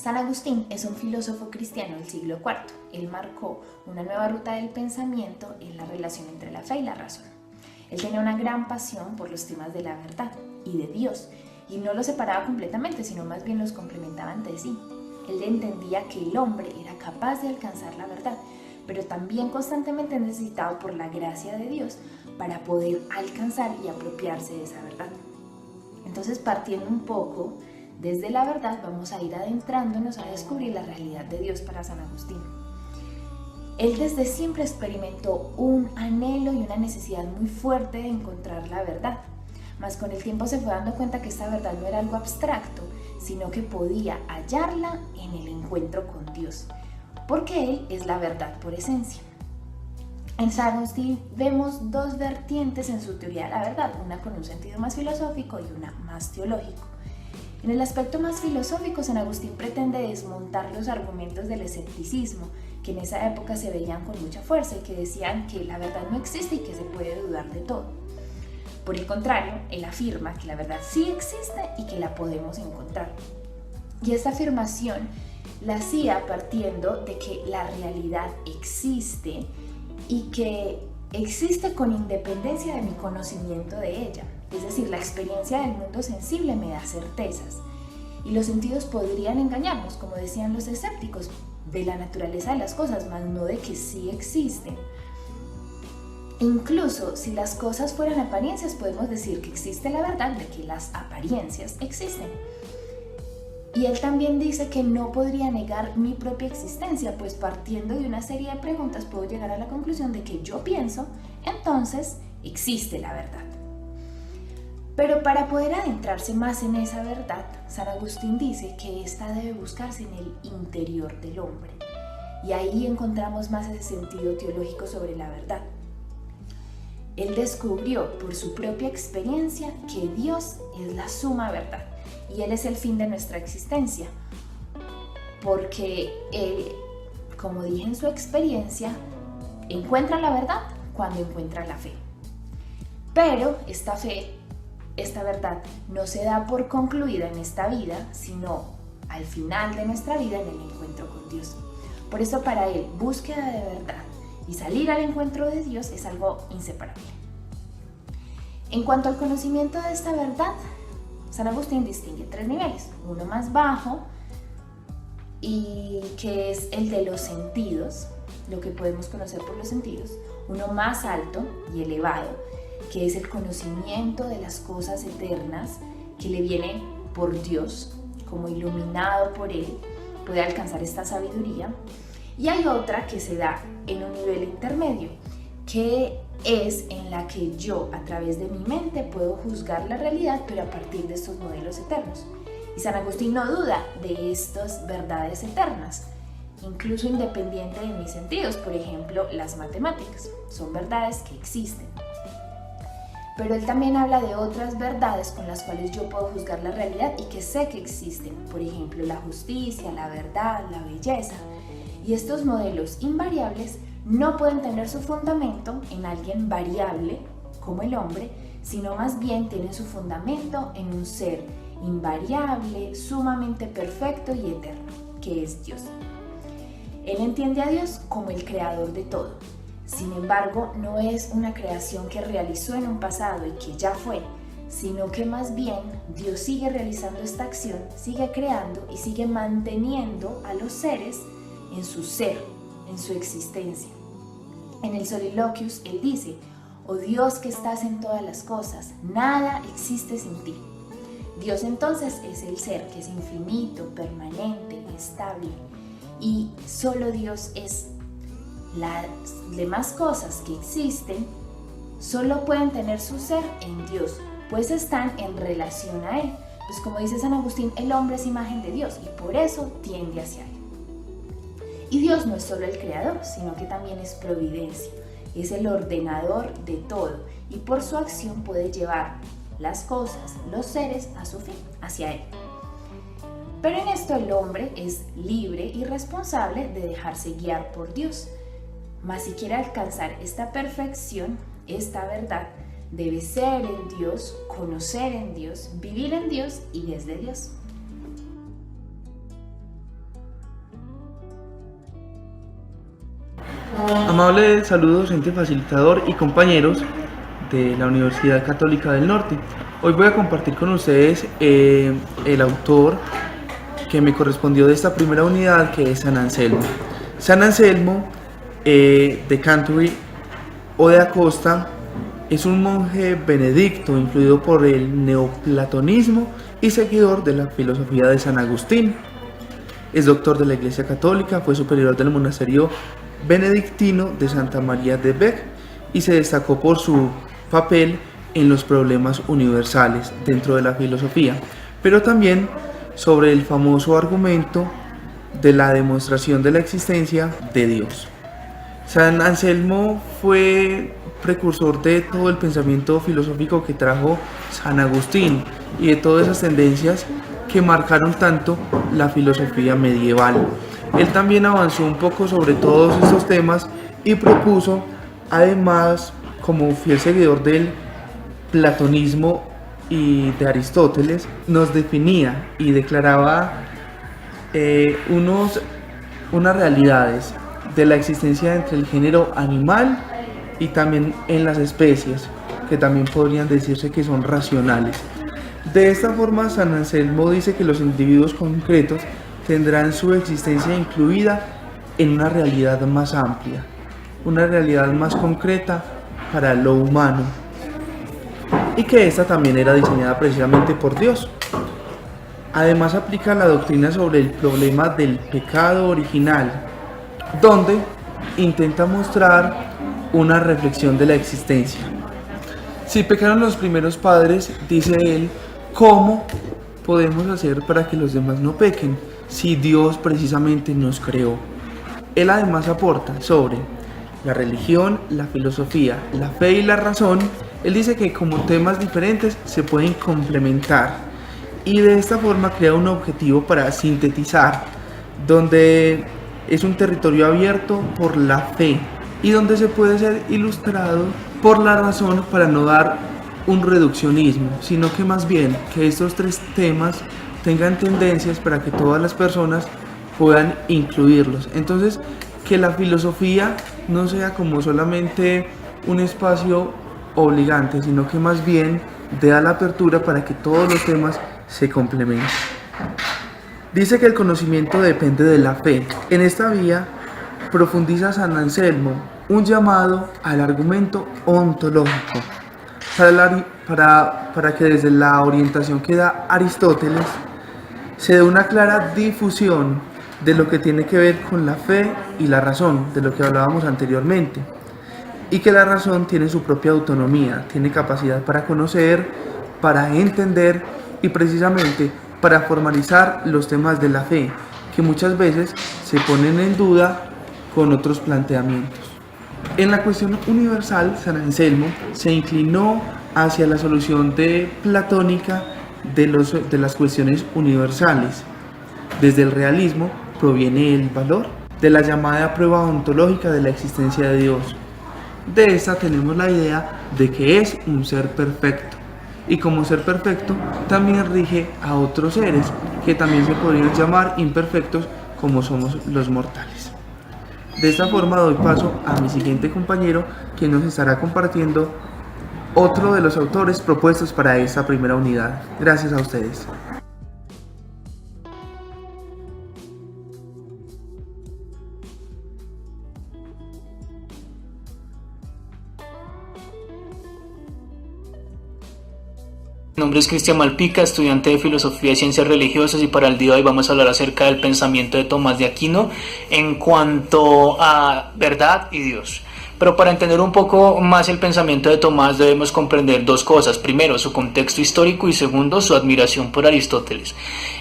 San Agustín es un filósofo cristiano del siglo IV. Él marcó una nueva ruta del pensamiento en la relación entre la fe y la razón. Él tenía una gran pasión por los temas de la verdad y de Dios, y no los separaba completamente, sino más bien los complementaba entre sí. Él entendía que el hombre era capaz de alcanzar la verdad, pero también constantemente necesitado por la gracia de Dios para poder alcanzar y apropiarse de esa verdad. Entonces, partiendo un poco desde la verdad, vamos a ir adentrándonos a descubrir la realidad de Dios para San Agustín. Él desde siempre experimentó un anhelo y una necesidad muy fuerte de encontrar la verdad, mas con el tiempo se fue dando cuenta que esta verdad no era algo abstracto, sino que podía hallarla en el encuentro con Dios, porque Él es la verdad por esencia. En San Agustín vemos dos vertientes en su teoría de la verdad, una con un sentido más filosófico y una más teológico. En el aspecto más filosófico, San Agustín pretende desmontar los argumentos del escepticismo, que en esa época se veían con mucha fuerza y que decían que la verdad no existe y que se puede dudar de todo. Por el contrario, él afirma que la verdad sí existe y que la podemos encontrar. Y esta afirmación la hacía partiendo de que la realidad existe y que existe con independencia de mi conocimiento de ella. Es decir, la experiencia del mundo sensible me da certezas. Y los sentidos podrían engañarnos, como decían los escépticos, de la naturaleza de las cosas, mas no de que sí existen. Incluso si las cosas fueran apariencias, podemos decir que existe la verdad de que las apariencias existen. Y él también dice que no podría negar mi propia existencia, pues partiendo de una serie de preguntas puedo llegar a la conclusión de que yo pienso, entonces existe la verdad. Pero para poder adentrarse más en esa verdad, San Agustín dice que ésta debe buscarse en el interior del hombre. Y ahí encontramos más ese sentido teológico sobre la verdad. Él descubrió por su propia experiencia que Dios es la suma verdad y Él es el fin de nuestra existencia, porque Él, como dije en su experiencia, encuentra la verdad cuando encuentra la fe. Pero esta verdad no se da por concluida en esta vida, sino al final de nuestra vida en el encuentro con Dios. Por eso para Él, búsqueda de verdad y salir al encuentro de Dios es algo inseparable. En cuanto al conocimiento de esta verdad, San Agustín distingue tres niveles. Uno más bajo, y que es el de los sentidos, lo que podemos conocer por los sentidos. Uno más alto y elevado, que es el conocimiento de las cosas eternas, que le viene por Dios, como iluminado por Él, puede alcanzar esta sabiduría. Y hay otra que se da en un nivel intermedio, que es en la que yo, a través de mi mente, puedo juzgar la realidad, pero a partir de estos modelos eternos. Y San Agustín no duda de estas verdades eternas, incluso independiente de mis sentidos. Por ejemplo, las matemáticas son verdades que existen. Pero él también habla de otras verdades con las cuales yo puedo juzgar la realidad y que sé que existen. Por ejemplo, la justicia, la verdad, la belleza. Y estos modelos invariables no pueden tener su fundamento en alguien variable, como el hombre, sino más bien tienen su fundamento en un ser invariable, sumamente perfecto y eterno, que es Dios. Él entiende a Dios como el creador de todo. Sin embargo, no es una creación que realizó en un pasado y que ya fue, sino que más bien Dios sigue realizando esta acción, sigue creando y sigue manteniendo a los seres en su ser, en su existencia. En el Soliloquios él dice: oh Dios que estás en todas las cosas, nada existe sin ti. Dios entonces es el ser que es infinito, permanente, estable, y solo Dios es. Las demás cosas que existen solo pueden tener su ser en Dios, pues están en relación a Él. Pues como dice San Agustín, el hombre es imagen de Dios y por eso tiende hacia Él. Y Dios no es solo el creador, sino que también es providencia, es el ordenador de todo y por su acción puede llevar las cosas, los seres a su fin, hacia Él. Pero en esto el hombre es libre y responsable de dejarse guiar por Dios. Mas si quiere alcanzar esta perfección, esta verdad, debe ser en Dios, conocer en Dios, vivir en Dios y desde Dios. Amable saludo docente, facilitador y compañeros de la Universidad Católica del Norte. Hoy voy a compartir con ustedes el autor que me correspondió de esta primera unidad, que es San Anselmo. San Anselmo de Canterbury o de Acosta es un monje benedicto influido por el neoplatonismo y seguidor de la filosofía de San Agustín. Es doctor de la Iglesia Católica, fue superior del monasterio benedictino de Santa María de Bec y se destacó por su papel en los problemas universales dentro de la filosofía, pero también sobre el famoso argumento de la demostración de la existencia de Dios. San Anselmo fue precursor de todo el pensamiento filosófico que trajo San Agustín y de todas esas tendencias que marcaron tanto la filosofía medieval. Él también avanzó un poco sobre todos estos temas y propuso, además, como fiel seguidor del platonismo y de Aristóteles, nos definía y declaraba unas realidades de la existencia entre el género animal y también en las especies, que también podrían decirse que son racionales. De esta forma, San Anselmo dice que los individuos concretos tendrán su existencia incluida en una realidad más amplia, una realidad más concreta para lo humano, y que esta también era diseñada precisamente por Dios. Además, aplica la doctrina sobre el problema del pecado original, donde intenta mostrar una reflexión de la existencia. Si pecaron los primeros padres, dice él, ¿cómo podemos hacer para que los demás no pequen si Dios precisamente nos creó? Él además aporta sobre la religión, la filosofía, la fe y la razón. Él dice que como temas diferentes se pueden complementar y de esta forma crea un objetivo para sintetizar, donde es un territorio abierto por la fe y donde se puede ser ilustrado por la razón para no dar un reduccionismo, sino que más bien que estos tres temas tengan tendencias para que todas las personas puedan incluirlos. Entonces, que la filosofía no sea como solamente un espacio obligante, sino que más bien dé la apertura para que todos los temas se complementen. Dice que el conocimiento depende de la fe. En esta vía profundiza San Anselmo un llamado al argumento ontológico para que desde la orientación que da Aristóteles se dé una clara difusión de lo que tiene que ver con la fe y la razón, de lo que hablábamos anteriormente, y que la razón tiene su propia autonomía, tiene capacidad para conocer, para entender y precisamente para formalizar los temas de la fe, que muchas veces se ponen en duda con otros planteamientos. En la cuestión universal, San Anselmo se inclinó hacia la solución platónica de las cuestiones universales. Desde el realismo proviene el valor de la llamada prueba ontológica de la existencia de Dios. De esta tenemos la idea de que es un ser perfecto, y como ser perfecto también rige a otros seres que también se podrían llamar imperfectos, como somos los mortales. De esta forma doy paso a mi siguiente compañero, quien nos estará compartiendo otro de los autores propuestos para esta primera unidad. Gracias a ustedes. Mi nombre es Cristian Malpica, estudiante de Filosofía y Ciencias Religiosas, y para el día de hoy vamos a hablar acerca del pensamiento de Tomás de Aquino en cuanto a verdad y Dios. Pero para entender un poco más el pensamiento de Tomás debemos comprender dos cosas. Primero, su contexto histórico, y segundo, su admiración por Aristóteles.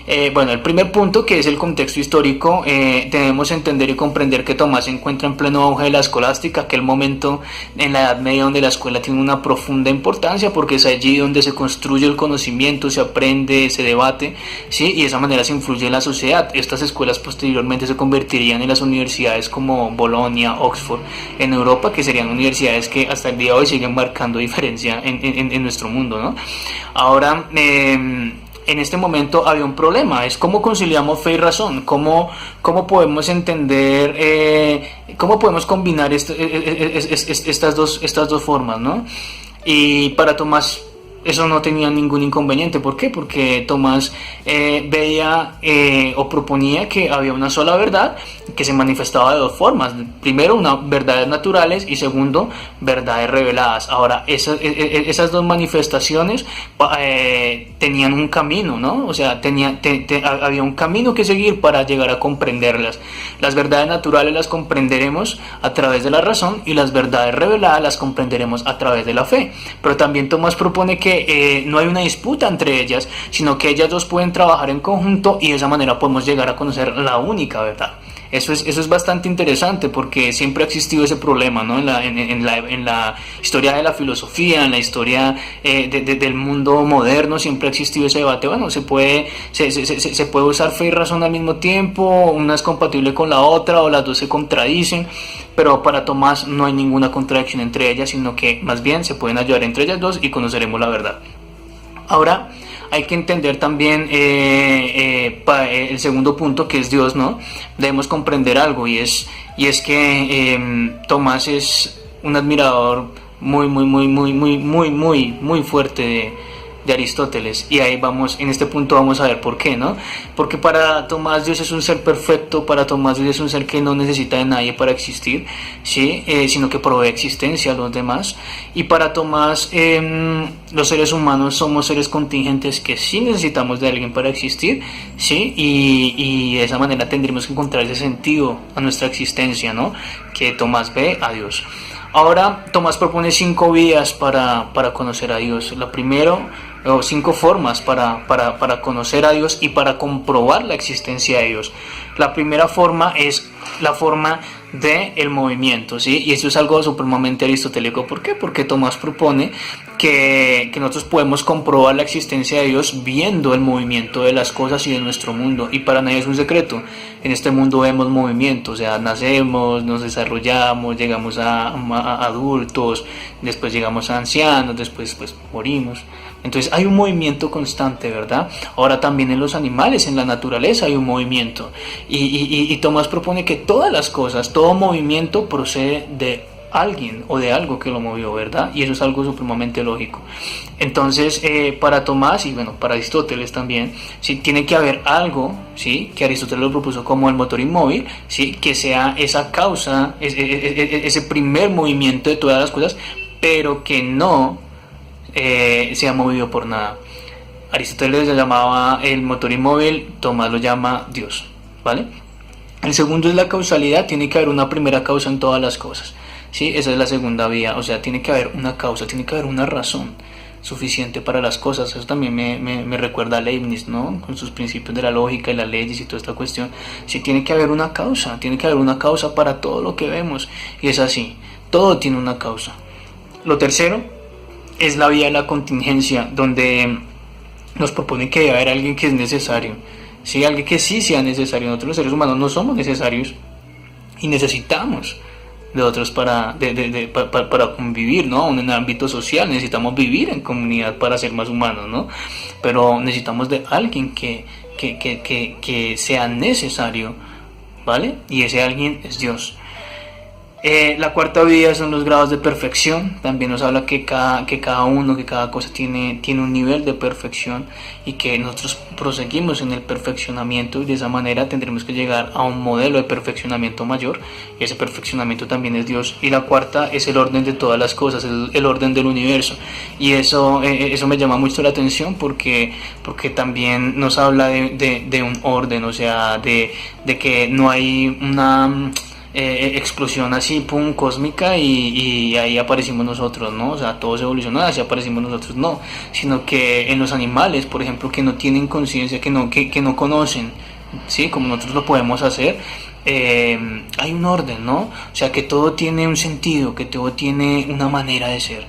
El primer punto, que es el contexto histórico, debemos entender y comprender que Tomás se encuentra en pleno auge de la escolástica, aquel momento en la Edad Media donde la escuela tiene una profunda importancia, porque es allí donde se construye el conocimiento, se aprende, se debate, ¿sí? Y de esa manera se influye en la sociedad. Estas escuelas posteriormente se convertirían en las universidades como Bolonia, Oxford, en Europa, que serían universidades que hasta el día de hoy siguen marcando diferencia en nuestro mundo, ¿no? Ahora, en este momento había un problema, es cómo conciliamos fe y razón, cómo podemos entender, cómo podemos combinar estas dos formas, ¿no? Y para Tomás eso no tenía ningún inconveniente. ¿Por qué? Porque Tomás veía o proponía que había una sola verdad que se manifestaba de dos formas. Primero, verdades naturales, y segundo, verdades reveladas. Ahora, esas dos manifestaciones tenían un camino, ¿no? O sea, había un camino que seguir para llegar a comprenderlas. Las verdades naturales las comprenderemos a través de la razón, y las verdades reveladas las comprenderemos a través de la fe. Pero también Tomás propone que no hay una disputa entre ellas, sino que ellas dos pueden trabajar en conjunto, y de esa manera podemos llegar a conocer la única verdad. Eso es bastante interesante, porque siempre ha existido ese problema, ¿no? En la historia de la filosofía, en la historia del mundo moderno, siempre ha existido ese debate. Bueno, se puede usar fe y razón al mismo tiempo, una es compatible con la otra, o las dos se contradicen, pero para Tomás no hay ninguna contradicción entre ellas, sino que más bien se pueden ayudar entre ellas dos y conoceremos la verdad. Ahora, hay que entender también el segundo punto, que es Dios, ¿no? Debemos comprender algo, y es que Tomás es un admirador muy fuerte de Aristóteles, y ahí vamos, en este punto vamos a ver por qué, ¿no? Porque para Tomás Dios es un ser perfecto, para Tomás Dios es un ser que no necesita de nadie para existir, ¿sí? Sino que provee existencia a los demás. Y para Tomás los seres humanos somos seres contingentes que sí necesitamos de alguien para existir, ¿sí? Y de esa manera tendremos que encontrar ese sentido a nuestra existencia, ¿no? Que Tomás ve a Dios. Ahora Tomás propone 5 vías para conocer a Dios. La primera, o 5 formas para conocer a Dios y para comprobar la existencia de Dios. La primera forma es la forma del movimiento, ¿sí? Y eso es algo supremamente aristotélico. ¿Por qué? Porque Tomás propone que nosotros podemos comprobar la existencia de Dios viendo el movimiento de las cosas y de nuestro mundo. Y para nadie es un secreto. En este mundo vemos movimiento, o sea, nacemos, nos desarrollamos, llegamos a adultos, después llegamos a ancianos, después pues morimos. Entonces hay un movimiento constante, ¿verdad? Ahora también en los animales, en la naturaleza hay un movimiento. Y Tomás propone que todas las cosas, todo movimiento procede de alguien o de algo que lo movió, ¿verdad? Y eso es algo supremamente lógico. Entonces, para Tomás, y bueno, para Aristóteles también, ¿sí? Tiene que haber algo, ¿sí? Que Aristóteles lo propuso como el motor inmóvil, ¿sí? Que sea esa causa, ese primer movimiento de todas las cosas, pero que no sea movido por nada. Aristóteles lo llamaba el motor inmóvil, Tomás lo llama Dios, ¿vale? El segundo es la causalidad. Tiene que haber una primera causa en todas las cosas, ¿sí? Esa es la segunda vía, o sea, tiene que haber una causa, tiene que haber una razón suficiente para las cosas. Eso también me recuerda a Leibniz, ¿no? Con sus principios de la lógica y las leyes y toda esta cuestión. Sí, tiene que haber una causa, para todo lo que vemos, y es así, todo tiene una causa. Lo tercero es la vía de la contingencia, donde nos propone que debe haber alguien que es necesario, ¿sí? Alguien que sí sea necesario. Nosotros los seres humanos no somos necesarios y necesitamos de otros para convivir, ¿no? En el ámbito social necesitamos vivir en comunidad para ser más humanos, ¿no? Pero necesitamos de alguien que sea necesario, ¿vale? Y ese alguien es Dios. La cuarta vía son los grados de perfección. También nos habla que cada cosa tiene un nivel de perfección, y que nosotros proseguimos en el perfeccionamiento, y de esa manera tendremos que llegar a un modelo de perfeccionamiento mayor, y ese perfeccionamiento también es Dios. Y la cuarta es el orden de todas las cosas, el orden del universo, y eso me llama mucho la atención, porque también nos habla de un orden, o sea, de que no hay una explosión así, pum, cósmica, y ahí aparecimos nosotros, ¿no? O sea, todos evolucionados, así aparecimos nosotros, no, sino que en los animales, por ejemplo, que no tienen conciencia, que no conocen, ¿sí? Como nosotros lo podemos hacer, hay un orden, ¿no? O sea, que todo tiene un sentido, que todo tiene una manera de ser.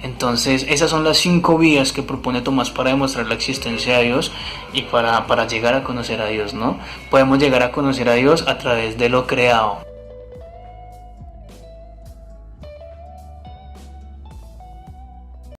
Entonces, esas son las 5 vías que propone Tomás para demostrar la existencia de Dios y para llegar a conocer a Dios, ¿no? Podemos llegar a conocer a Dios a través de lo creado.